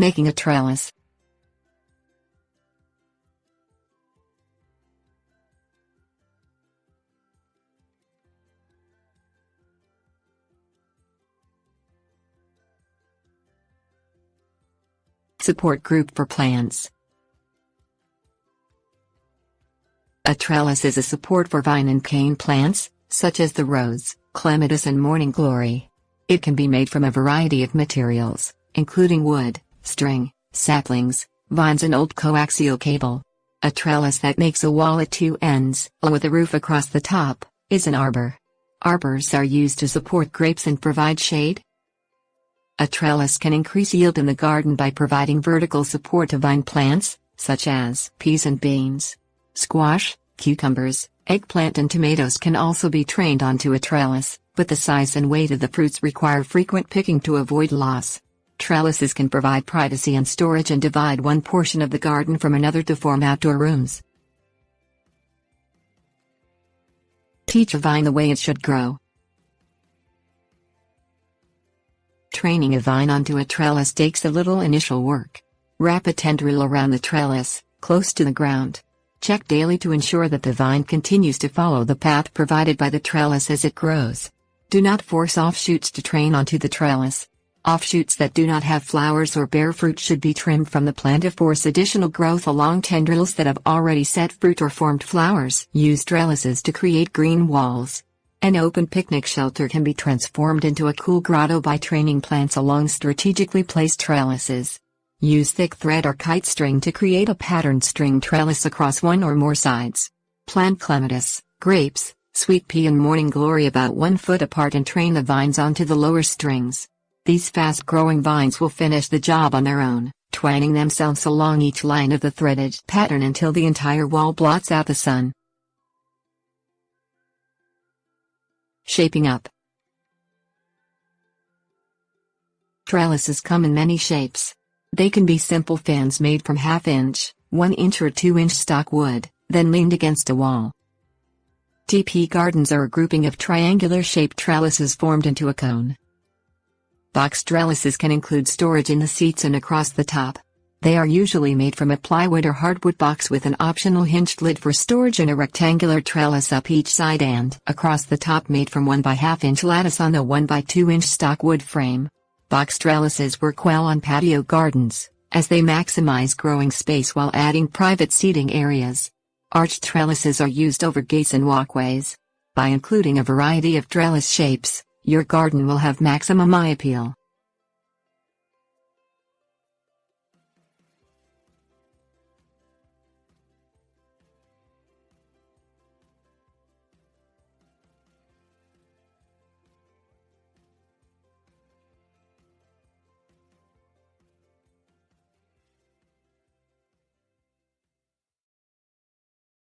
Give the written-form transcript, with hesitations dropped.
Making a trellis. Support group for plants. A trellis is a support for vine and cane plants, such as the rose, clematis and morning glory. It can be made from a variety of materials, including wood, string, saplings, vines and old coaxial cable. A trellis that makes a wall at two ends, with a roof across the top, is an arbor. Arbors are used to support grapes and provide shade. A trellis can increase yield in the garden by providing vertical support to vine plants, such as peas and beans. Squash, cucumbers, eggplant and tomatoes can also be trained onto a trellis, but the size and weight of the fruits require frequent picking to avoid loss. Trellises can provide privacy and storage and divide one portion of the garden from another to form outdoor rooms. Teach a vine the way it should grow. Training a vine onto a trellis takes a little initial work. Wrap a tendril around the trellis, close to the ground. Check daily to ensure that the vine continues to follow the path provided by the trellis as it grows. Do not force offshoots to train onto the trellis. Offshoots that do not have flowers or bear fruit should be trimmed from the plant to force additional growth along tendrils that have already set fruit or formed flowers. Use trellises to create green walls. An open picnic shelter can be transformed into a cool grotto by training plants along strategically placed trellises. Use thick thread or kite string to create a patterned string trellis across one or more sides. Plant clematis, grapes, sweet pea and morning glory about 1 foot apart and train the vines onto the lower strings. These fast-growing vines will finish the job on their own, twining themselves along each line of the threaded pattern until the entire wall blots out the sun. Shaping up. Trellises come in many shapes. They can be simple fans made from 1/2 inch, 1 inch or 2 inch stock wood, then leaned against a wall. TP gardens are a grouping of triangular-shaped trellises formed into a cone. Box trellises can include storage in the seats and across the top. They are usually made from a plywood or hardwood box with an optional hinged lid for storage and a rectangular trellis up each side and across the top made from 1 by 1/2 inch lattice on a 1 by 2 inch stock wood frame. Box trellises work well on patio gardens, as they maximize growing space while adding private seating areas. Arched trellises are used over gates and walkways. By including a variety of trellis shapes, your garden will have maximum eye appeal.